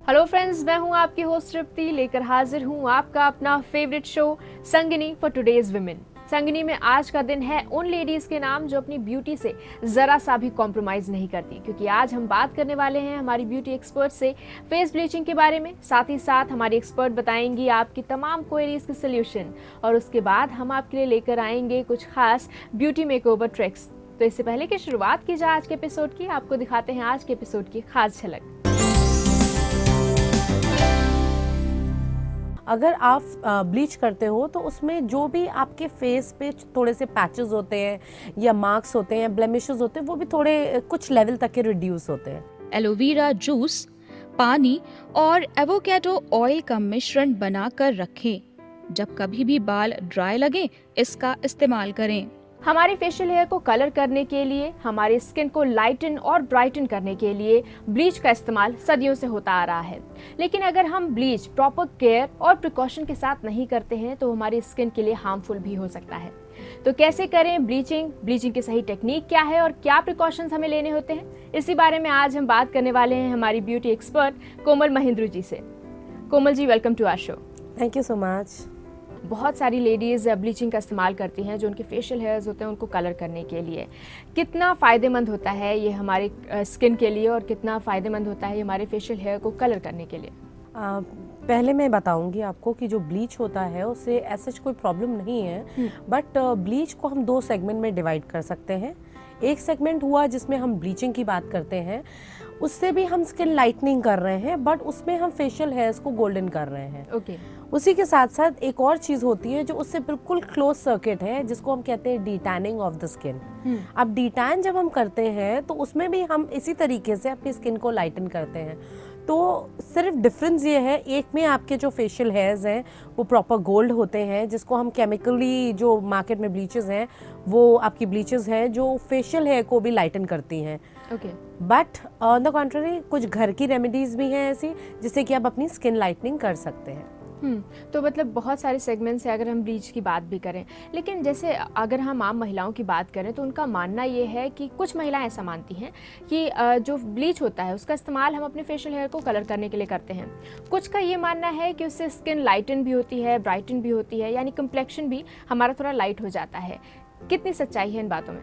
Hello friends, मैं हूं आपकी होस्ट तृप्ति, लेकर हाजिर हूं आपका अपना favourite show Sangini for today's women. Sangini में आज का दिन है उन लेडीज के नाम जो अपनी ब्यूटी से जरा सा भी कॉम्प्रोमाइज नहीं करती, क्योंकि आज हम बात करने वाले हैं हमारी ब्यूटी एक्सपर्ट से फेस ब्लीचिंग के बारे में। साथ ही साथ हमारी एक्सपर्ट बताएंगी आपकी तमाम क्वेरीज के सोल्यूशन, और उसके बाद हम आपके लिए लेकर आएंगे कुछ खास ब्यूटी मेकओवर ट्रिक्स। तो इससे पहले कि शुरुआत की जाए आज के एपिसोड की, आपको दिखाते हैं आज के एपिसोड की खास झलक। अगर आप ब्लीच करते हो तो उसमें जो भी आपके फेस पे थोड़े से पैचेस होते हैं या मार्क्स होते हैं या ब्लेमिशेस होते हैं, वो भी थोड़े कुछ लेवल तक के रिड्यूस होते हैं। एलोवेरा जूस, पानी और एवोकेडो ऑयल का मिश्रण बनाकर रखें। जब कभी भी बाल ड्राई लगे, इसका इस्तेमाल करें। हमारे फेशियल हेयर को कलर करने के लिए, हमारी स्किन को लाइटन और ब्राइटन करने के लिए ब्लीच का इस्तेमाल सदियों से होता आ रहा है। लेकिन अगर हम ब्लीच प्रॉपर केयर और प्रिकॉशन के साथ नहीं करते हैं तो हमारी स्किन के लिए हार्मफुल भी हो सकता है। तो कैसे करें ब्लीचिंग की सही टेक्निक क्या है और क्या प्रिकॉशंस हमें लेने होते हैं, इसी बारे में आज हम बात करने वाले हैं हमारी ब्यूटी एक्सपर्ट कोमल महिंद्रू जी से। Komal ji, welcome to our show. Thank you so much. बहुत सारी लेडीज़ ब्लीचिंग का इस्तेमाल करती हैं जो उनके फेशियल हेयर्स होते हैं उनको कलर करने के लिए। कितना फ़ायदेमंद होता है ये हमारे स्किन के लिए, और कितना फ़ायदेमंद होता है ये हमारे फेशियल हेयर को कलर करने के लिए? पहले मैं बताऊंगी आपको कि जो ब्लीच होता है उससे ऐसा कोई प्रॉब्लम नहीं है, बट ब्लीच को हम दो सेगमेंट में डिवाइड कर सकते हैं। एक सेगमेंट हुआ जिसमें हम ब्लीचिंग की बात करते हैं, उससे भी हम स्किन लाइटनिंग कर रहे हैं, बट उसमें हम फेशियल हेयर्स को गोल्डन कर रहे हैं। ओके। उसी के साथ साथ एक और चीज़ होती है जो उससे बिल्कुल क्लोज सर्किट है, जिसको हम कहते हैं डीटैनिंग ऑफ द स्किन। अब डीटैन जब हम करते हैं तो उसमें भी हम इसी तरीके से अपनी स्किन को लाइटन करते हैं। तो सिर्फ डिफरेंस ये है, एक में आपके जो फेशियल हेयर्स हैं वो प्रॉपर गोल्ड होते हैं, जिसको हम केमिकली, जो मार्केट में ब्लीचेस हैं वो आपकी ब्लीचेस हैं जो फेशियल हेयर को भी लाइटन करती हैं। Okay. But on the contrary कुछ घर की रेमेडीज भी हैं ऐसी जिससे कि आप अपनी स्किन लाइटनिंग कर सकते हैं। तो मतलब बहुत सारे सेगमेंट्स है अगर हम ब्लीच की बात भी करें। लेकिन जैसे अगर हम आम महिलाओं की बात करें तो उनका मानना ये है कि कुछ महिलाएं ऐसा मानती हैं कि जो ब्लीच होता है उसका इस्तेमाल हम अपने फेशियल हेयर को कलर करने के लिए करते हैं। कुछ का ये मानना है कि उससे स्किन लाइटन भी होती है, ब्राइटन भी होती है, यानी कम्प्लेक्शन भी हमारा थोड़ा लाइट हो जाता है। कितनी सच्चाई है इन बातों में?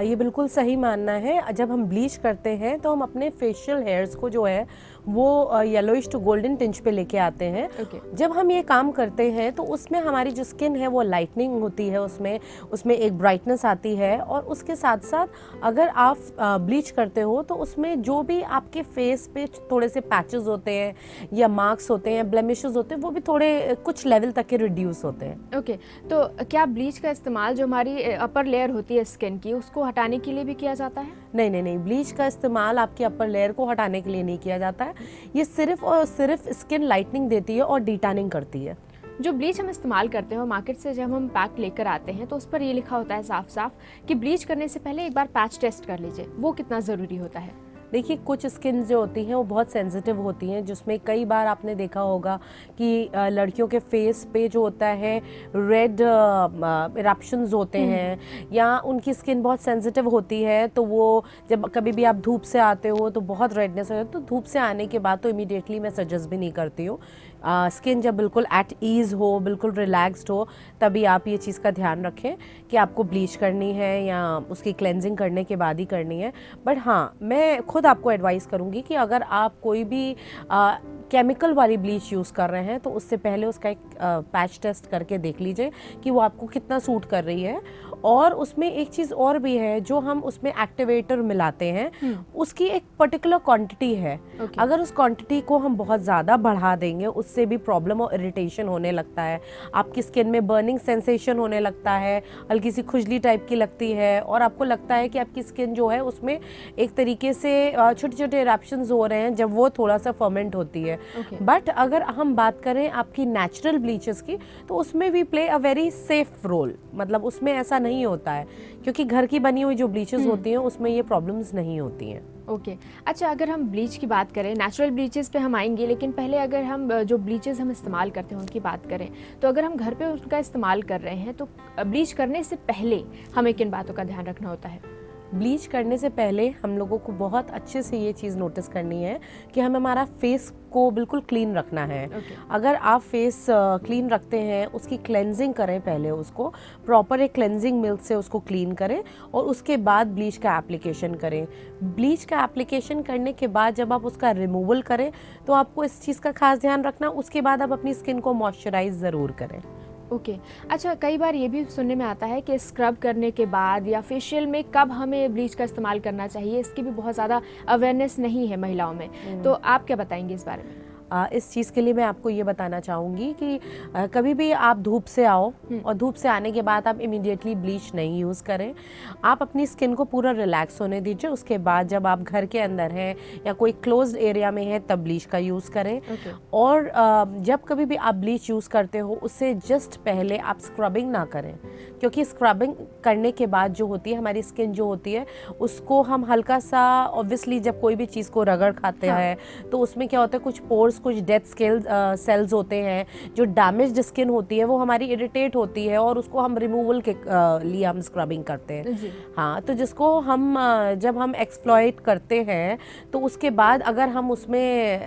ये बिल्कुल सही मानना है। जब हम ब्लीच करते हैं तो हम अपने फेशियल हेयर्स को जो है वो येलोइश टू गोल्डन टिंच पे लेके आते हैं। जब हम ये काम करते हैं तो उसमें हमारी जो स्किन है वो लाइटनिंग होती है, उसमें एक ब्राइटनेस आती है। और उसके साथ साथ अगर आप ब्लीच करते हो तो उसमें जो भी आपके फेस पे थोड़े से पैचेस होते हैं या मार्क्स होते हैं, ब्लेमिशेस होते हैं, वो भी थोड़े कुछ लेवल तक के रिड्यूस होते हैं। ओके। तो क्या ब्लीच का इस्तेमाल जो हमारी अपर लेयर होती है स्किन की, उसको हटाने के लिए भी किया जाता है? नहीं, ब्लीच का इस्तेमाल आपकी अपर लेयर को हटाने के लिए नहीं किया जाता है। ये सिर्फ और सिर्फ स्किन लाइटनिंग देती है और डीटैनिंग करती है। जो ब्लीच हम इस्तेमाल करते हैं मार्केट से जब हम पैक लेकर आते हैं तो उस पर ये लिखा होता है साफ साफ कि ब्लीच करने से पहले एक बार पैच टेस्ट कर लीजिए। वो कितना ज़रूरी होता है? देखिए, कुछ स्किन जो होती हैं वो बहुत सेंसिटिव होती हैं, जिसमें कई बार आपने देखा होगा कि लड़कियों के फेस पे जो होता है रेड इरप्शंस होते हैं, या उनकी स्किन बहुत सेंसिटिव होती है। तो वो जब कभी भी आप धूप से आते हो तो बहुत रेडनेस हो जाती है। तो धूप से आने के बाद तो इमीडिएटली मैं सजेस्ट भी नहीं करती हूँ। स्किन जब बिल्कुल एट ईज़ हो, बिल्कुल रिलैक्स्ड हो, तभी आप ये चीज़ का ध्यान रखें कि आपको ब्लीच करनी है या उसकी क्लेंजिंग करने के बाद ही करनी है। बट हाँ, मैं खुद आपको एडवाइस करूँगी कि अगर आप कोई भी केमिकल वाली ब्लीच यूज़ कर रहे हैं तो उससे पहले उसका एक पैच टेस्ट करके देख लीजिए कि वो आपको कितना सूट कर रही है। और उसमें एक चीज़ और भी है, जो हम उसमें एक्टिवेटर मिलाते हैं उसकी एक पर्टिकुलर क्वांटिटी है। अगर उस क्वांटिटी को हम बहुत ज़्यादा बढ़ा देंगे उससे भी प्रॉब्लम और इरिटेशन होने लगता है, आपकी स्किन में बर्निंग सेंसेशन होने लगता है, हल्की सी खुजली टाइप की लगती है, और आपको लगता है कि आपकी स्किन जो है उसमें एक तरीके से छोटे छोटे इरप्शंस हो रहे हैं जब वो थोड़ा सा फर्मेंट होती है। बट अगर हम बात करें आपकी नेचुरल ब्लीचेस की तो उसमें भी play a very safe role. मतलब उसमें ऐसा नहीं होता है, क्योंकि घर की बनी हुई जो ब्लीचेस होती हैं उसमें ये प्रॉब्लम्स नहीं होती हैं। ओके। अच्छा, अगर हम ब्लीच की बात करें, नेचुरल ब्लीचेस पे हम आएंगे, लेकिन पहले अगर हम जो ब्लीचेस हम इस्तेमाल करते हैं उनकी बात करें तो अगर हम घर पे उनका इस्तेमाल कर रहे हैं तो ब्लीच करने से पहले हमें किन बातों का ध्यान रखना होता है? ब्लीच करने से पहले हम लोगों को बहुत अच्छे से ये चीज़ नोटिस करनी है कि हमें हमारा फेस को बिल्कुल क्लीन रखना है। अगर आप फेस क्लीन रखते हैं, उसकी क्लेंजिंग करें, पहले उसको प्रॉपर एक क्लेंजिंग मिल्क से उसको क्लीन करें और उसके बाद ब्लीच का एप्लीकेशन करें। ब्लीच का एप्लीकेशन करने के बाद जब आप उसका रिमूवल करें तो आपको इस चीज़ का खास ध्यान रखना, उसके बाद आप अपनी स्किन को मॉइस्चराइज ज़रूर करें। ओके अच्छा, कई बार ये भी सुनने में आता है कि स्क्रब करने के बाद या फेशियल में कब हमें ब्लीच का इस्तेमाल करना चाहिए, इसकी भी बहुत ज़्यादा अवेयरनेस नहीं है महिलाओं में, तो आप क्या बताएंगे इस बारे में? इस चीज़ के लिए मैं आपको ये बताना चाहूँगी कि कभी भी आप धूप से आओ और धूप से आने के बाद आप इमीडिएटली ब्लीच नहीं यूज़ करें। आप अपनी स्किन को पूरा रिलैक्स होने दीजिए, उसके बाद जब आप घर के अंदर हैं या कोई क्लोज्ड एरिया में है तब ब्लीच का यूज़ करें। और जब कभी भी आप ब्लीच यूज़ करते हो उससे जस्ट पहले आप स्क्रबिंग ना करें, क्योंकि स्क्रबिंग करने के बाद जो होती है हमारी स्किन जो होती है उसको हम हल्का सा, ऑब्वियसली जब कोई भी चीज़ को रगड़ खाते हैं तो उसमें क्या होता है, कुछ पोर्स, कुछ डेड सेल्स होते हैं, जो डैमेज्ड स्किन होती है वो हमारी इरिटेट होती है और उसको हम रिमूवल के लिए हम स्क्रबिंग करते हैं। हाँ, तो जिसको हम जब हम एक्सप्लॉइट करते हैं तो उसके बाद अगर हम उसमें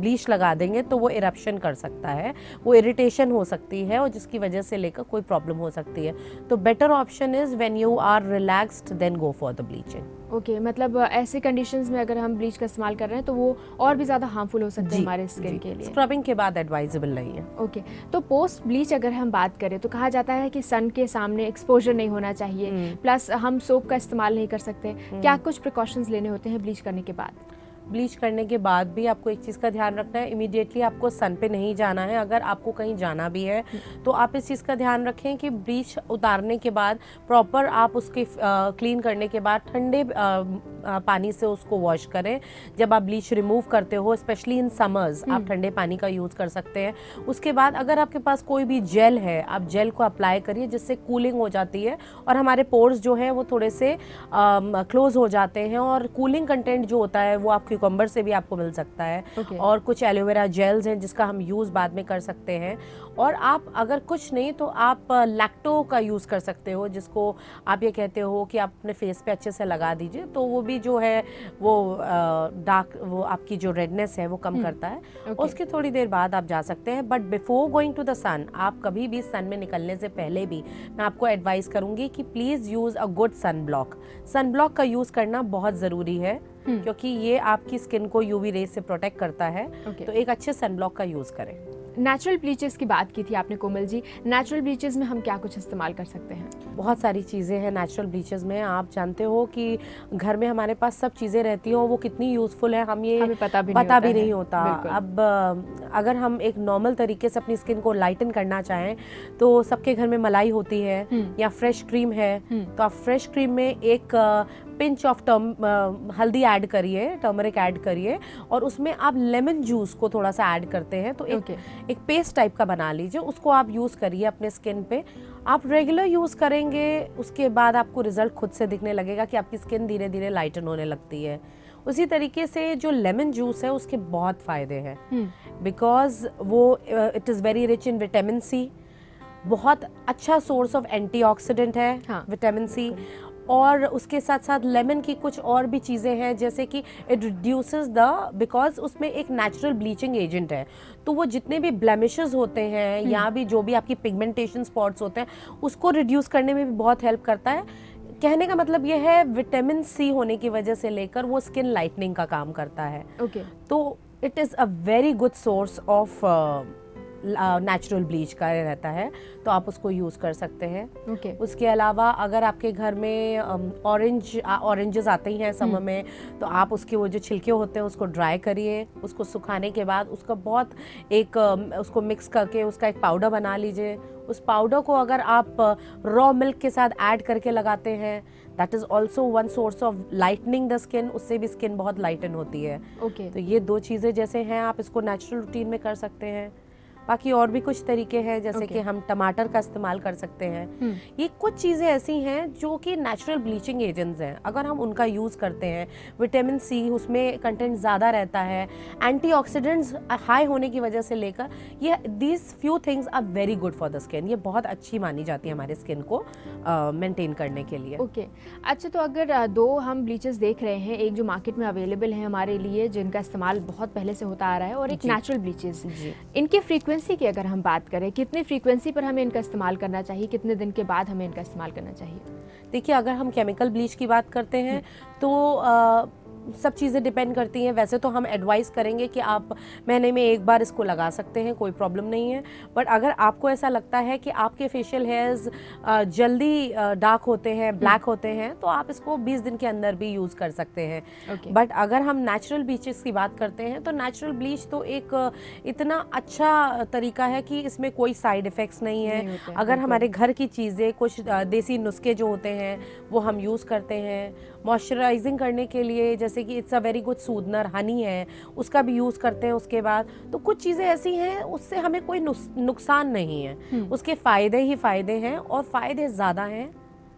ब्लीच लगा देंगे तो वो इरप्शन कर सकता है, वो इरिटेशन हो सकती है और जिसकी वजह से लेकर कोई प्रॉब्लम हो सकती है। तो better option is when you are relaxed then go for the bleaching. Okay, मतलब ऐसे कंडीशंस में अगर हम ब्लीच का इस्तेमाल कर रहे हैं तो वो और भी ज़्यादा हार्मफुल हो सकते हैं हमारे स्किन के लिए। स्क्रबिंग के बाद एडवाइजेबल नहीं है। ओके, तो पोस्ट ब्लीच अगर हम बात करें तो कहा जाता है कि सन के सामने एक्सपोजर नहीं होना चाहिए, प्लस हम सोप का इस्तेमाल नहीं कर सकते। क्या कुछ प्रिकॉशंस लेने होते हैं ब्लीच करने के बाद? ब्लीच करने के बाद भी आपको एक चीज़ का ध्यान रखना है, इमीडिएटली आपको सन पे नहीं जाना है। अगर आपको कहीं जाना भी है तो आप इस चीज़ का ध्यान रखें कि ब्लीच उतारने के बाद प्रॉपर आप उसके क्लीन करने के बाद ठंडे पानी से उसको वॉश करें। जब आप ब्लीच रिमूव करते हो, स्पेशली इन समर्स, आप ठंडे पानी का यूज़ कर सकते हैं। उसके बाद अगर आपके पास कोई भी जेल है, आप जेल को अप्लाई करिए, जिससे कूलिंग हो जाती है और हमारे पोर्स जो हैं वो थोड़े से क्लोज हो जाते हैं और कूलिंग कंटेंट जो होता है वो आप क्यूकम्बर से भी आपको मिल सकता है। और कुछ एलोवेरा जेल्स हैं जिसका हम यूज़ बाद में कर सकते हैं। और आप अगर कुछ नहीं तो आप लैक्टो का यूज़ कर सकते हो, जिसको आप ये कहते हो कि आप अपने फेस पे अच्छे से लगा दीजिए, तो वो भी जो है वो डार्क, वो आपकी जो रेडनेस है वो कम करता है। उसके थोड़ी देर बाद आप जा सकते हैं, but before going to the sun, आप कभी भी सन में निकलने से पहले भी मैं आपको एडवाइस करूंगी कि please use a good sunblock. Sunblock का यूज़ करना बहुत ज़रूरी है क्योंकि ये आपकी स्किन को यूवी रेज से प्रोटेक्ट करता है। तो एक अच्छे सन ब्लॉक का यूज़ करें। नेचुरल ब्लीचेस की बात की थी आपने कोमल जी, नेचुरल ब्लीचेस में हम क्या कुछ इस्तेमाल कर सकते हैं? बहुत सारी चीज़ें हैं नेचुरल ब्लीचेस में। आप जानते हो कि घर में हमारे पास सब चीज़ें रहती हैं और वो कितनी यूज़फुल है हमें पता भी नहीं होता। अब अगर हम एक नॉर्मल तरीके से अपनी स्किन को लाइटन करना चाहें तो सबके घर में मलाई होती है या फ्रेश क्रीम है, तो आप फ्रेश क्रीम में एक पिंच ऑफ हल्दी ऐड करिए, टर्मरिक ऐड करिए और उसमें आप लेमन जूस को थोड़ा सा ऐड करते हैं तो एक पेस्ट टाइप का बना लीजिए, उसको आप यूज़ करिए अपने स्किन पे। आप रेगुलर यूज़ करेंगे, उसके बाद आपको रिजल्ट खुद से दिखने लगेगा कि आपकी स्किन धीरे धीरे लाइटन होने लगती है। उसी तरीके से जो लेमन जूस है उसके बहुत फ़ायदे हैं, बिकॉज वो it is very rich in vitamin C, बहुत अच्छा सोर्स ऑफ एंटीऑक्सीडेंट है विटामिन सी। और उसके साथ साथ लेमन की कुछ और भी चीज़ें हैं, जैसे कि इट रिड्यूसेस बिकॉज उसमें एक नेचुरल ब्लीचिंग एजेंट है, तो वो जितने भी ब्लेमिशेस होते हैं या भी जो भी आपकी पिगमेंटेशन स्पॉट्स होते हैं उसको रिड्यूस करने में भी बहुत हेल्प करता है। कहने का मतलब ये है विटामिन सी होने की वजह से लेकर वो स्किन लाइटनिंग का काम करता है। तो it is a very good source of natural bleach का रहता है, तो आप उसको यूज़ कर सकते हैं। उसके अलावा अगर आपके घर में ऑरेंजेस आते ही हैं समर में, तो आप उसके वो जो छिलके होते हैं उसको ड्राई करिए, उसको सुखाने के बाद उसका बहुत उसको मिक्स करके उसका एक पाउडर बना लीजिए। उस पाउडर को अगर आप रॉ मिल्क के साथ ऐड करके लगाते हैं, that is also one source of lightning the skin, उससे भी स्किन बहुत लाइटन होती है। तो ये दो चीज़ें जैसे हैं आप इसको नेचुरल रूटीन में कर सकते हैं। बाकी और भी कुछ तरीके हैं, जैसे Okay. कि हम टमाटर का इस्तेमाल कर सकते हैं। ये कुछ चीज़ें ऐसी हैं जो कि नेचुरल ब्लीचिंग एजेंट्स हैं, अगर हम उनका यूज़ करते हैं, विटामिन सी उसमें कंटेंट ज़्यादा रहता है, एंटीऑक्सीडेंट्स हाई होने की वजह से लेकर ये these few things are very good for the skin. ये बहुत अच्छी मानी जाती है हमारे स्किन को मेंटेन करने के लिए। ओके अच्छा, तो अगर दो हम ब्लीचेस देख रहे हैं, एक जो मार्केट में अवेलेबल है हमारे लिए जिनका इस्तेमाल बहुत पहले से होता आ रहा है, और एक जी। नेचुरल ब्लीचेस, जी। इनकी फ्रीक्वेंसी की अगर हम बात करें, कितनी फ्रीक्वेंसी पर हमें इनका इस्तेमाल करना चाहिए, कितने दिन के बाद हमें इनका इस्तेमाल करना चाहिए? देखिए, अगर हम केमिकल ब्लीच की बात करते हैं तो सब चीज़ें डिपेंड करती हैं। वैसे तो हम एडवाइस करेंगे कि आप महीने में एक बार इसको लगा सकते हैं, कोई प्रॉब्लम नहीं है। बट अगर आपको ऐसा लगता है कि आपके फेशियल हेयर्स जल्दी डार्क होते हैं, ब्लैक होते हैं, तो आप इसको 20 दिन के अंदर भी यूज़ कर सकते हैं। Okay. बट अगर हम नेचुरल ब्लीचेस की बात करते हैं तो नेचुरल ब्लीच तो एक इतना अच्छा तरीका है कि इसमें कोई साइड इफ़ेक्ट्स नहीं है। नहीं होते हैं, अगर बिल्कुल। हमारे घर की चीज़ें, कुछ देसी नुस्खे जो होते हैं वो हम यूज़ करते हैं। मॉइस्चराइजिंग करने के लिए जैसे कि it's a very good soothener honey है, उसका भी यूज़ करते हैं उसके बाद। तो कुछ चीज़ें ऐसी हैं उससे हमें कोई नुकसान नहीं है, उसके फ़ायदे ही फ़ायदे हैं, और फ़ायदे ज़्यादा हैं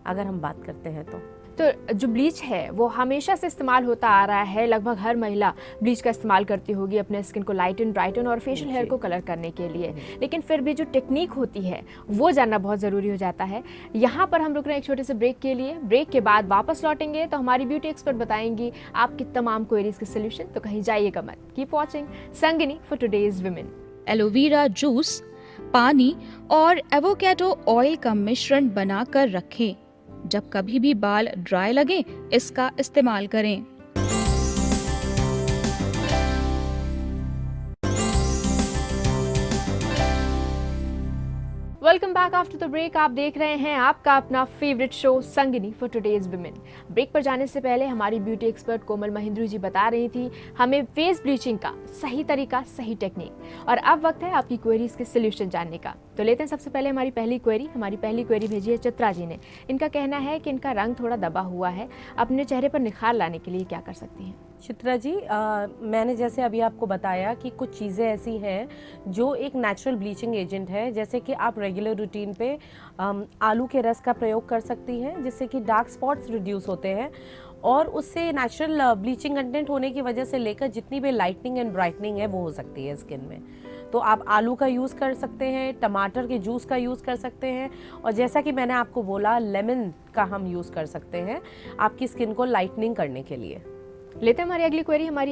अगर हम बात करते हैं तो। तो जो ब्लीच है वो हमेशा से इस्तेमाल होता आ रहा है, लगभग हर महिला ब्लीच का इस्तेमाल करती होगी अपने स्किन को लाइटन, ब्राइटन और फेशियल हेयर को कलर करने के लिए, लेकिन फिर भी जो टेक्निक होती है वो जानना बहुत ज़रूरी हो जाता है। यहाँ पर हम रुक रहे हैं एक छोटे से ब्रेक के लिए। ब्रेक के बाद वापस लौटेंगे तो हमारी ब्यूटी एक्सपर्ट बताएंगी आपकी तमाम क्वेरीज के सोल्यूशन, तो कहीं जाइएगा मत। Keep watching Sangini for today's women. Aloe vera juice, पानी और एवोकेडो ऑयल का मिश्रण बनाकर रखें। जब कभी भी बाल ड्राई लगे, इसका इस्तेमाल करें। Welcome back after the break. आप देख रहे हैं आपका अपना favourite show Sangini for today's women. Break पर जाने से पहले हमारी ब्यूटी एक्सपर्ट कोमल महिंद्रू जी बता रही थी हमें फेस ब्लीचिंग का सही तरीका, सही टेक्निक, और अब वक्त है आपकी क्वेरीज के सोल्यूशन जानने का। तो लेते हैं सबसे पहले हमारी पहली क्वेरी भेजी है चित्रा जी ने। इनका कहना है कि इनका रंग थोड़ा दबा हुआ है, अपने चेहरे पर निखार लाने के लिए क्या कर सकती हैं? चित्रा जी, मैंने जैसे अभी आपको बताया कि कुछ चीज़ें ऐसी हैं जो एक नेचुरल ब्लीचिंग एजेंट है, जैसे कि आप रेगुलर रूटीन पे आलू के रस का प्रयोग कर सकती हैं, जिससे कि डार्क स्पॉट्स रिड्यूस होते हैं, और उससे नेचुरल ब्लीचिंग कंटेंट होने की वजह से लेकर जितनी भी लाइटनिंग एंड ब्राइटनिंग है वो हो सकती है स्किन में। तो आप आलू का यूज़ कर सकते हैं, टमाटर के जूस का यूज़ कर सकते हैं, और जैसा कि मैंने आपको बोला लेमन का हम यूज़ कर सकते हैं आपकी स्किन को लाइटनिंग करने के लिए। लेते हैं हमारी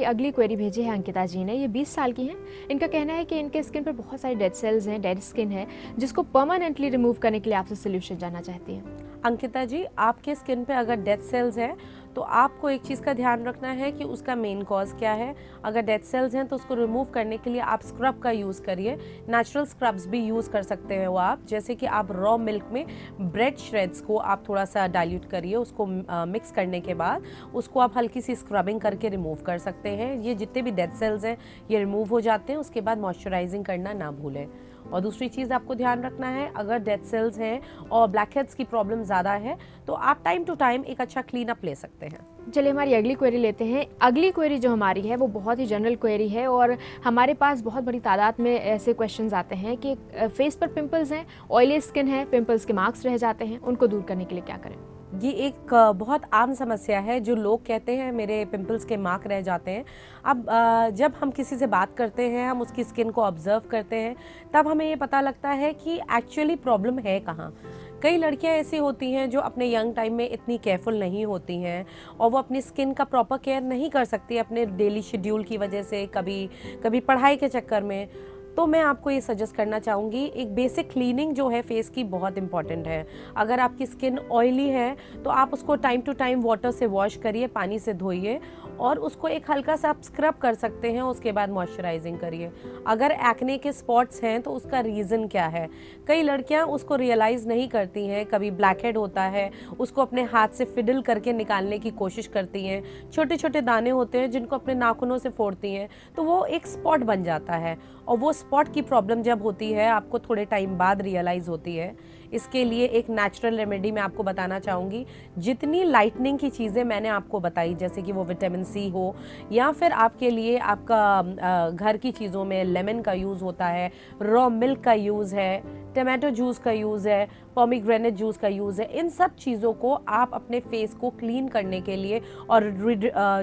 अगली क्वेरी भेजी है अंकिता जी ने। ये 20 साल की हैं। इनका कहना है कि इनके स्किन पर बहुत सारे डेड सेल्स हैं, डेड स्किन है, जिसको परमानेंटली रिमूव करने के लिए आपसे सोल्यूशन जानना चाहती हैं। अंकिता जी, आपके स्किन पे अगर डेड सेल्स हैं तो आपको एक चीज़ का ध्यान रखना है कि उसका मेन कॉज क्या है। अगर डेड सेल्स हैं तो उसको रिमूव करने के लिए आप स्क्रब का यूज़ करिए। नेचुरल स्क्रब्स भी यूज़ कर सकते हैं वो आप, जैसे कि आप रॉ मिल्क में ब्रेड श्रेड्स को आप थोड़ा सा डाइल्यूट करिए, उसको मिक्स करने के बाद उसको आप हल्की सी स्क्रबिंग करके रिमूव कर सकते हैं। ये जितने भी डेड सेल्स हैं ये रिमूव हो जाते हैं। उसके बाद मॉइस्चराइजिंग करना ना भूलें। और दूसरी चीज़ आपको ध्यान रखना है, अगर डेड सेल्स हैं और ब्लैक हेड्स की प्रॉब्लम ज़्यादा है तो आप टाइम टू टाइम एक अच्छा क्लीन अप ले सकते हैं। चलिए हमारी अगली क्वेरी लेते हैं। अगली क्वेरी जो हमारी है वो बहुत ही जनरल क्वेरी है, और हमारे पास बहुत बड़ी तादाद में ऐसे क्वेश्चंस आते हैं कि फेस पर पिंपल्स हैं, ऑयली स्किन है, पिंपल्स के मार्क्स रह जाते हैं, उनको दूर करने के लिए क्या करें? ये एक बहुत आम समस्या है जो लोग कहते हैं मेरे पिंपल्स के मार्क रह जाते हैं। अब जब हम किसी से बात करते हैं, हम उसकी स्किन को ऑब्जर्व करते हैं, तब हमें ये पता लगता है कि एक्चुअली प्रॉब्लम है कहाँ। कई लड़कियां ऐसी होती हैं जो अपने यंग टाइम में इतनी केयरफुल नहीं होती हैं और वो अपनी स्किन का प्रॉपर केयर नहीं कर सकती अपने डेली शेड्यूल की वजह से, कभी पढ़ाई के चक्कर में। तो मैं आपको ये सजेस्ट करना चाहूँगी, एक बेसिक क्लीनिंग जो है फेस की बहुत इंपॉर्टेंट है। अगर आपकी स्किन ऑयली है तो आप उसको टाइम टू टाइम वाटर से वॉश करिए, पानी से धोइए, और उसको एक हल्का सा आप स्क्रब कर सकते हैं। उसके बाद मॉइस्चराइजिंग करिए। अगर एक्ने के स्पॉट्स हैं तो उसका रीज़न क्या है, कई लड़कियां उसको रियलाइज़ नहीं करती हैं। कभी ब्लैक हेड होता है, उसको अपने हाथ से फिडल करके निकालने की कोशिश करती हैं। छोटे छोटे दाने होते हैं जिनको अपने नाखूनों से फोड़ती हैं, तो वो एक स्पॉट बन जाता है, और वो स्पॉट की प्रॉब्लम जब होती है आपको थोड़े टाइम बाद रियलाइज़ होती है। इसके लिए एक नेचुरल रेमेडी मैं आपको बताना चाहूँगी। जितनी लाइटनिंग की चीज़ें मैंने आपको बताई, जैसे कि वो विटामिन सी हो, या फिर आपके लिए आपका घर की चीज़ों में लेमन का यूज़ होता है, रॉ मिल्क का यूज़ है, टमाटो जूस का यूज़ है, पोमीग्रेनेट जूस का यूज़ है, इन सब चीज़ों को आप अपने फेस को क्लीन करने के लिए और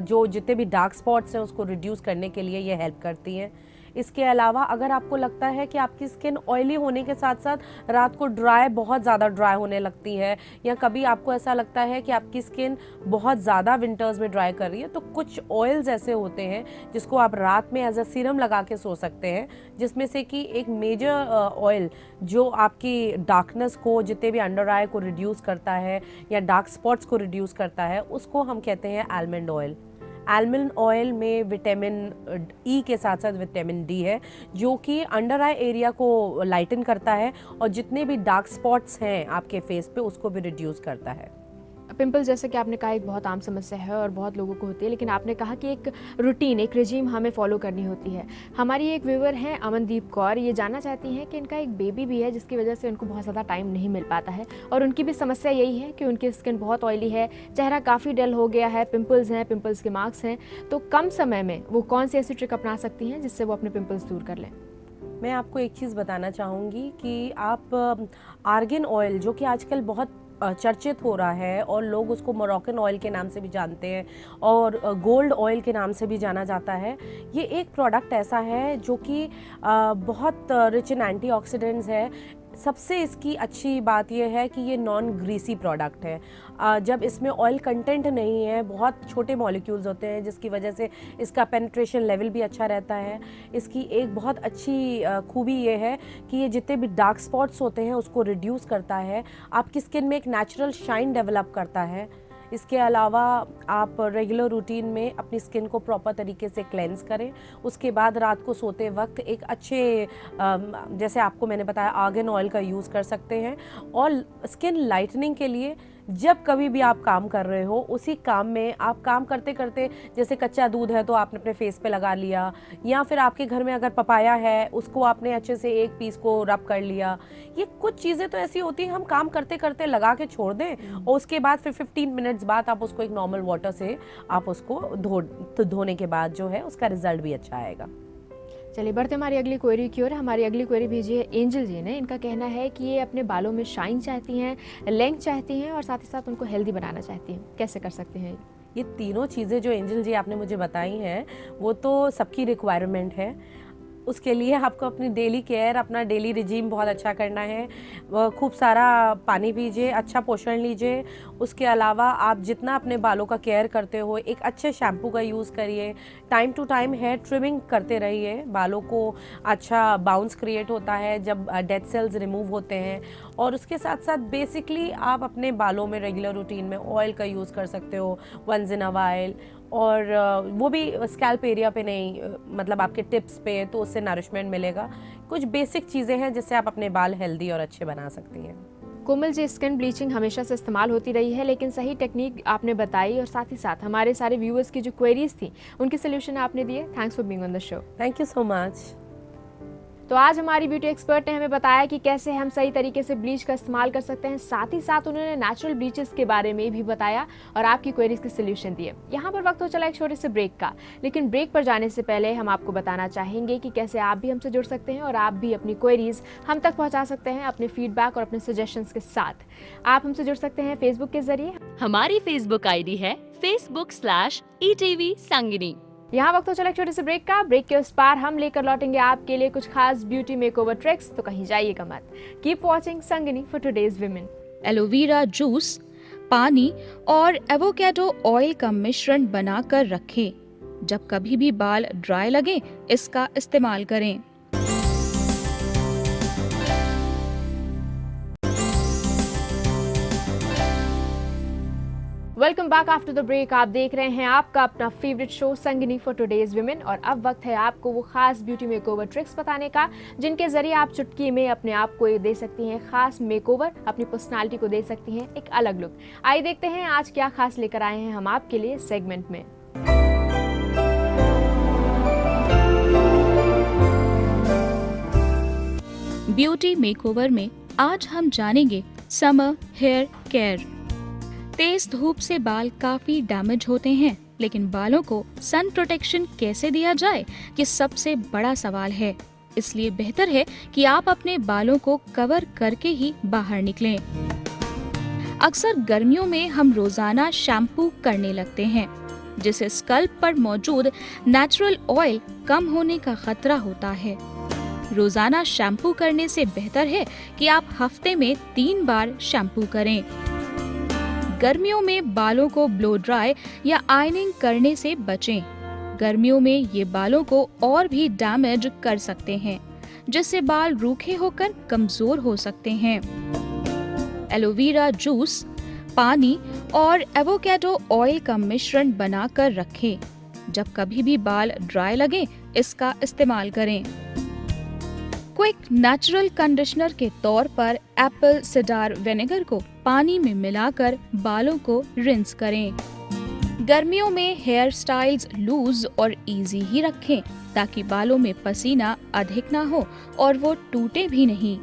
जो जितने भी डार्क स्पॉट्स हैं उसको रिड्यूस करने के लिए ये हेल्प करती हैं। इसके अलावा अगर आपको लगता है कि आपकी स्किन ऑयली होने के साथ साथ रात को बहुत ज़्यादा ड्राई होने लगती है, या कभी आपको ऐसा लगता है कि आपकी स्किन बहुत ज़्यादा विंटर्स में ड्राई कर रही है, तो कुछ ऑयल्स ऐसे होते हैं जिसको आप रात में एज अ सीरम लगा के सो सकते हैं, जिसमें से कि एक मेजर ऑयल जो आपकी डार्कनेस को, जितने भी अंडर आई को रिड्यूस करता है या डार्क स्पॉट्स को रिड्यूस करता है, उसको हम कहते हैं आलमंड ऑयल। आलमंड ऑयल में विटामिन ई के साथ साथ विटामिन डी है, जो कि अंडर आई एरिया को लाइटन करता है और जितने भी डार्क स्पॉट्स हैं आपके फेस पे उसको भी रिड्यूस करता है। पिंपल्स जैसे कि आपने कहा एक बहुत आम समस्या है और बहुत लोगों को होती है, लेकिन आपने कहा कि एक रूटीन, एक रेजीम हमें फॉलो करनी होती है। हमारी एक व्यूअर हैं अमनदीप कौर, ये जानना चाहती हैं कि इनका एक बेबी भी है जिसकी वजह से उनको बहुत ज़्यादा टाइम नहीं मिल पाता है, और उनकी भी समस्या यही है कि उनकी स्किन बहुत ऑयली है, चेहरा काफ़ी डल हो गया है, पिंपल्स हैं, पिंपल्स के मार्क्स हैं। तो कम समय में वो कौन सी ऐसी ट्रिक अपना सकती हैं जिससे वो अपने पिंपल्स दूर कर लें? मैं आपको एक चीज़ बताना चाहूँगी कि आप आर्गन ऑयल, जो कि आजकल बहुत चर्चित हो रहा है और लोग उसको मोरक्कन ऑयल के नाम से भी जानते हैं और गोल्ड ऑयल के नाम से भी जाना जाता है, ये एक प्रोडक्ट ऐसा है जो कि बहुत रिच इन एंटीऑक्सीडेंट्स है। सबसे इसकी अच्छी बात यह है कि ये नॉन ग्रीसी प्रोडक्ट है। जब इसमें ऑयल कंटेंट नहीं है, बहुत छोटे मॉलिक्यूल्स होते हैं, जिसकी वजह से इसका पेनिट्रेशन लेवल भी अच्छा रहता है। इसकी एक बहुत अच्छी खूबी ये है कि ये जितने भी डार्क स्पॉट्स होते हैं उसको रिड्यूस करता है, आपकी स्किन में एक नेचुरल शाइन डेवलप करता है। इसके अलावा आप रेगुलर रूटीन में अपनी स्किन को प्रॉपर तरीके से क्लेंस करें। उसके बाद रात को सोते वक्त एक अच्छे जैसे आपको मैंने बताया आर्गन ऑयल का यूज़ कर सकते हैं। और स्किन लाइटनिंग के लिए जब कभी भी आप काम कर रहे हो, उसी काम में आप काम करते करते, जैसे कच्चा दूध है तो आपने अपने फेस पे लगा लिया, या फिर आपके घर में अगर पपाया है उसको आपने अच्छे से एक पीस को रब कर लिया। ये कुछ चीज़ें तो ऐसी होती हैं हम काम करते करते लगा के छोड़ दें और उसके बाद फिर 15 मिनट्स बाद आप उसको एक नॉर्मल वाटर से आप उसको धोने के बाद जो है उसका रिजल्ट भी अच्छा आएगा। चलिए बढ़ते हमारी अगली क्वेरी की ओर। हमारी अगली क्वेरी भेजी है एंजल जी ने। इनका कहना है कि ये अपने बालों में शाइन चाहती हैं, लेंथ चाहती हैं और साथ ही साथ उनको हेल्दी बनाना चाहती हैं। कैसे कर सकते हैं? ये तीनों चीज़ें जो एंजल जी आपने मुझे बताई हैं वो तो सबकी रिक्वायरमेंट है। उसके लिए आपको अपनी डेली केयर, अपना डेली रिजीम बहुत अच्छा करना है। खूब सारा पानी पीजिए, अच्छा पोषण लीजिए। उसके अलावा आप जितना अपने बालों का केयर करते हो, एक अच्छे शैम्पू का यूज़ करिए। Time to time hair trimming करते रहिए। बालों को अच्छा बाउंस क्रिएट होता है जब डेड सेल्स रिमूव होते हैं। और उसके साथ साथ बेसिकली आप अपने बालों में रेगुलर रूटीन में ऑयल का यूज़ कर सकते हो, वंस इन अ वाइल, और वो भी स्कैल्प एरिया पे नहीं, मतलब आपके टिप्स पे, तो उससे नरिशमेंट मिलेगा। कुछ बेसिक चीज़ें हैं जिससे आप अपने बाल हेल्दी और अच्छे बना सकती हैं। कोमल जी, स्किन ब्लीचिंग हमेशा से इस्तेमाल होती रही है, लेकिन सही टेक्निक आपने बताई और साथ ही साथ हमारे सारे व्यूअर्स की जो क्वेरीज थी उनके सोल्यूशन आपने दिए। Thanks for being on the show. Thank you so much. तो आज हमारी ब्यूटी एक्सपर्ट ने हमें बताया कि कैसे हम सही तरीके से ब्लीच का इस्तेमाल कर सकते हैं। साथ ही साथ उन्होंने नेचुरल ब्लीचेस के बारे में भी बताया और आपकी क्वेरीज के सोल्यूशन दिए। यहाँ पर वक्त हो चला एक छोटे से ब्रेक का, लेकिन ब्रेक पर जाने से पहले हम आपको बताना चाहेंगे कि कैसे आप भी हमसे जुड़ सकते हैं और आप भी अपनी क्वेरीज हम तक पहुँचा सकते हैं अपने फीडबैक और अपने सजेशंस के साथ। आप हमसे जुड़ सकते हैं फेसबुक के जरिए। हमारी फेसबुक आईडी है facebook/ETV संगिनी। यहाँ वक्त हो चला एक छोटे से ब्रेक का। ब्रेक के उस पार हम लेकर लौटेंगे आपके लिए कुछ खास ब्यूटी मेकओवर ट्रिक्स, तो कहीं जाइएगा मत। Keep watching Sangini for today's women. Aloe vera juice, पानी और एवोकेडो ऑयल का मिश्रण बनाकर रखें। जब कभी भी बाल ड्राई लगे, इसका इस्तेमाल करें। Welcome back after the break. आप देख रहे हैं आपका अपना favourite show Sangini for today's women, और अब वक्त है आपको वो खास ब्यूटी मेकओवर ट्रिक्स बताने का जिनके जरिए आप चुटकी में अपने आप को दे सकती हैं खास मेकओवर, अपनी पर्सनालिटी को दे सकती हैं एक अलग लुक। आइए देखते हैं आज क्या खास लेकर आए हैं हम आपके लिए सेगमेंट में। ब्यूटी मेकओवर में आज हम जानेंगे समर हेयर केयर। तेज धूप से बाल काफी डैमेज होते हैं, लेकिन बालों को सन प्रोटेक्शन कैसे दिया जाए, ये सबसे बड़ा सवाल है। इसलिए बेहतर है कि आप अपने बालों को कवर करके ही बाहर निकलें। अक्सर गर्मियों में हम रोजाना शैम्पू करने लगते हैं, जिससे स्कल्प पर मौजूद नेचुरल ऑयल कम होने का खतरा होता है। रोजाना शैम्पू करने से बेहतर है कि आप हफ्ते में 3 बार शैम्पू करें। गर्मियों में बालों को ब्लो ड्राई या आयनिंग करने से बचें। गर्मियों में ये बालों को और भी डैमेज कर सकते हैं, जिससे बाल रूखे होकर कमजोर हो सकते हैं। एलोवेरा जूस, पानी और एवोकाडो ऑयल का मिश्रण बनाकर रखें। जब कभी भी बाल ड्राई लगे, इसका इस्तेमाल करें। क्विक नेचुरल कंडीशनर के तौर पर एप्पल सिडार विनेगर को पानी में मिलाकर बालों को रिंस करें। गर्मियों में हेयर स्टाइल्स लूज और इजी ही रखें, ताकि बालों में पसीना अधिक ना हो और वो टूटे भी नहीं।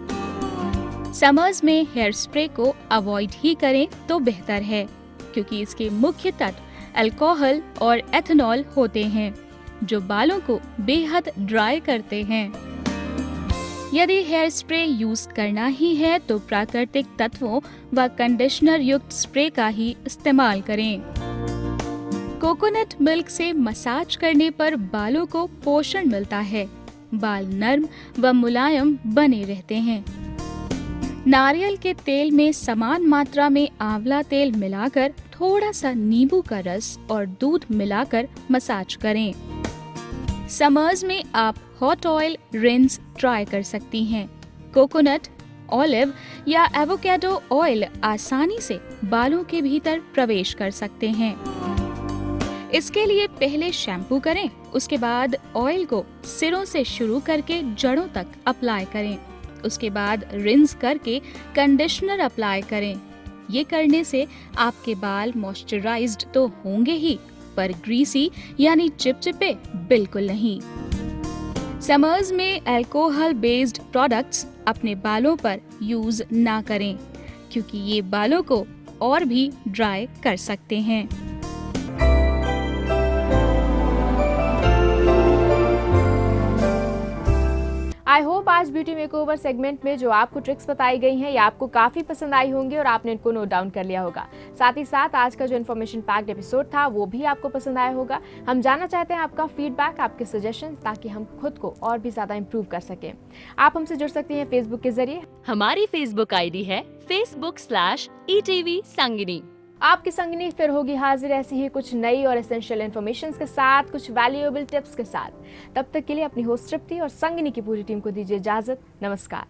समर्स में हेयर स्प्रे को अवॉइड ही करें तो बेहतर है, क्योंकि इसके मुख्य तत्व अल्कोहल और एथेनॉल होते हैं, जो बालों को बेहद ड्राई करते हैं। यदि हेयर स्प्रे यूज करना ही है तो प्राकृतिक तत्वों व कंडीशनर युक्त स्प्रे का ही इस्तेमाल करें। कोकोनट मिल्क से मसाज करने पर बालों को पोषण मिलता है, बाल नर्म व मुलायम बने रहते हैं। नारियल के तेल में समान मात्रा में आंवला तेल मिलाकर थोड़ा सा नींबू का रस और दूध मिलाकर मसाज करें। समर्स में आप हॉट ऑयल रिंस ट्राई कर सकती हैं। कोकोनट, ऑलिव या एवोकाडो ऑयल आसानी से बालों के भीतर प्रवेश कर सकते हैं। इसके लिए पहले शैम्पू करें, उसके बाद ऑयल को सिरों से शुरू करके जड़ों तक अप्लाई करें। उसके बाद रिंस करके कंडीशनर अप्लाई करें। ये करने से आपके बाल मॉइस्चराइज्ड तो होंगे ही, पर ग्रीसी यानी चिपचिपे बिल्कुल नहीं। समर्स में अल्कोहल बेस्ड प्रोडक्ट्स अपने बालों पर यूज ना करें, क्योंकि ये बालों को और भी ड्राई कर सकते हैं। आई होप आज ब्यूटी मेकओवर सेगमेंट में जो आपको ट्रिक्स बताई गई हैं, ये आपको काफी पसंद आई होंगी और आपने इनको नोट डाउन कर लिया होगा। साथ ही साथ आज का जो इन्फॉर्मेशन पैक्ड एपिसोड था वो भी आपको पसंद आया होगा। हम जानना चाहते हैं आपका फीडबैक, आपके सजेशन, ताकि हम खुद को और भी ज्यादा इम्प्रूव कर सकें। आप हमसे जुड़ सकते हैं फेसबुक के जरिए। हमारी फेसबुक आईडी है facebook/ETV संगिनी। आपकी संगिनी फिर होगी हाजिर ऐसी ही कुछ नई और एसेंशियल इन्फॉर्मेशन के साथ, कुछ वैल्यूएबल टिप्स के साथ। तब तक के लिए अपनी होस्ट तृप्ति और संगिनी की पूरी टीम को दीजिए इजाजत। नमस्कार।